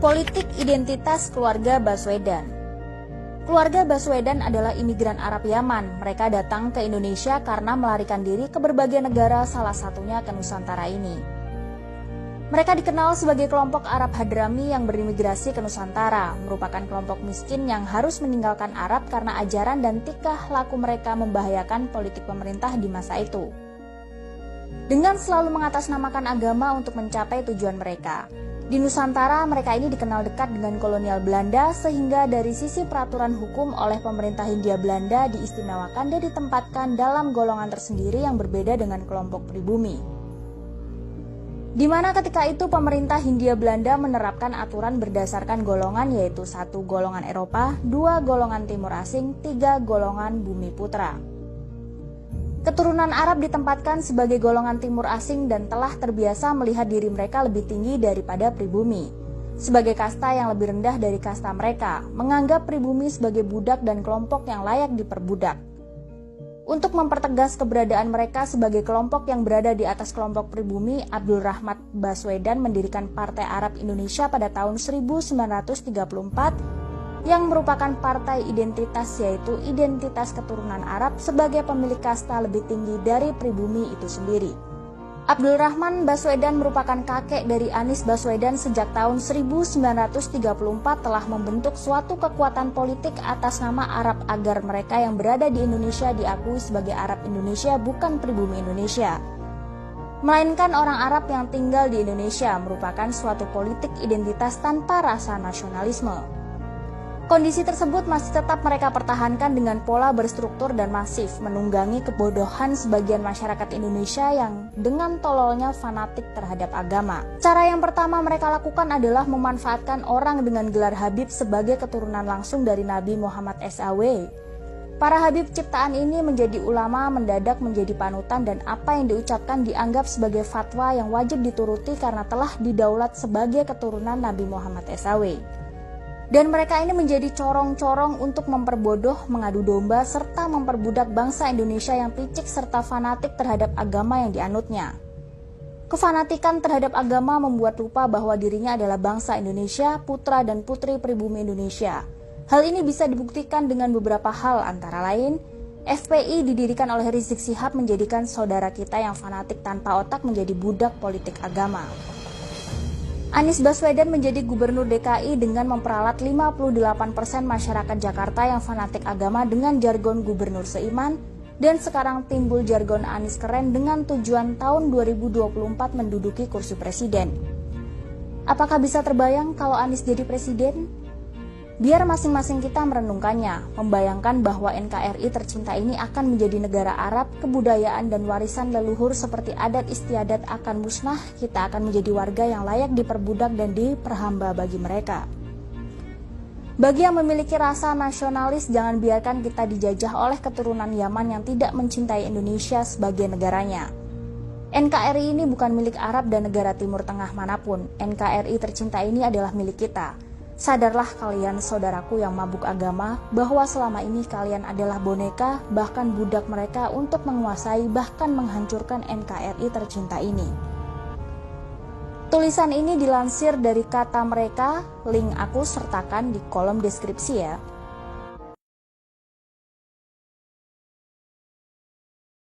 Politik identitas keluarga Baswedan. Keluarga Baswedan adalah imigran Arab Yaman. Mereka datang ke Indonesia karena melarikan diri ke berbagai negara, salah satunya ke Nusantara ini. Mereka dikenal sebagai kelompok Arab Hadrami yang berimigrasi ke Nusantara, merupakan kelompok miskin yang harus meninggalkan Arab karena ajaran dan tingkah laku mereka membahayakan politik pemerintah di masa itu. Dengan selalu mengatasnamakan agama untuk mencapai tujuan mereka. Di Nusantara, mereka ini dikenal dekat dengan kolonial Belanda sehingga dari sisi peraturan hukum oleh pemerintah Hindia Belanda diistimewakan dan ditempatkan dalam golongan tersendiri yang berbeda dengan kelompok pribumi. Di mana ketika itu pemerintah Hindia Belanda menerapkan aturan berdasarkan golongan, yaitu 1 golongan Eropa, 2 golongan Timur Asing, 3 golongan Bumi Putra. Keturunan Arab ditempatkan sebagai golongan Timur Asing dan telah terbiasa melihat diri mereka lebih tinggi daripada pribumi. Sebagai kasta yang lebih rendah dari kasta mereka, menganggap pribumi sebagai budak dan kelompok yang layak diperbudak. Untuk mempertegas keberadaan mereka sebagai kelompok yang berada di atas kelompok pribumi, Abdul Rahmat Baswedan mendirikan Partai Arab Indonesia pada tahun 1934 yang merupakan partai identitas, yaitu identitas keturunan Arab sebagai pemilik kasta lebih tinggi dari pribumi itu sendiri. Abdul Rahman Baswedan merupakan kakek dari Anies Baswedan. Sejak tahun 1934 telah membentuk suatu kekuatan politik atas nama Arab agar mereka yang berada di Indonesia diakui sebagai Arab Indonesia, bukan pribumi Indonesia, melainkan orang Arab yang tinggal di Indonesia, merupakan suatu politik identitas tanpa rasa nasionalisme. Kondisi tersebut masih tetap mereka pertahankan dengan pola berstruktur dan masif, menunggangi kebodohan sebagian masyarakat Indonesia yang dengan tololnya fanatik terhadap agama. Cara yang pertama mereka lakukan adalah memanfaatkan orang dengan gelar Habib sebagai keturunan langsung dari Nabi Muhammad SAW. Para Habib ciptaan ini menjadi ulama, mendadak menjadi panutan, dan apa yang diucapkan dianggap sebagai fatwa yang wajib dituruti karena telah didaulat sebagai keturunan Nabi Muhammad SAW. Dan mereka ini menjadi corong-corong untuk memperbodoh, mengadu domba, serta memperbudak bangsa Indonesia yang picik serta fanatik terhadap agama yang dianutnya. Kefanatikan terhadap agama membuat lupa bahwa dirinya adalah bangsa Indonesia, putra dan putri pribumi Indonesia. Hal ini bisa dibuktikan dengan beberapa hal, antara lain, FPI didirikan oleh Rizik Syihab menjadikan saudara kita yang fanatik tanpa otak menjadi budak politik agama. Anies Baswedan menjadi gubernur DKI dengan memperalat 58% masyarakat Jakarta yang fanatik agama dengan jargon gubernur seiman, dan sekarang timbul jargon Anies keren dengan tujuan tahun 2024 menduduki kursi presiden. Apakah bisa terbayang kalau Anies jadi presiden? Biar masing-masing kita merenungkannya, membayangkan bahwa NKRI tercinta ini akan menjadi negara Arab, kebudayaan dan warisan leluhur seperti adat istiadat akan musnah, kita akan menjadi warga yang layak diperbudak dan diperhamba bagi mereka. Bagi yang memiliki rasa nasionalis, jangan biarkan kita dijajah oleh keturunan Yaman yang tidak mencintai Indonesia sebagai negaranya. NKRI ini bukan milik Arab dan negara Timur Tengah manapun. NKRI tercinta ini adalah milik kita. Sadarlah kalian saudaraku yang mabuk agama, bahwa selama ini kalian adalah boneka, bahkan budak mereka untuk menguasai bahkan menghancurkan NKRI tercinta ini. Tulisan ini dilansir dari kata mereka, link aku sertakan di kolom deskripsi ya.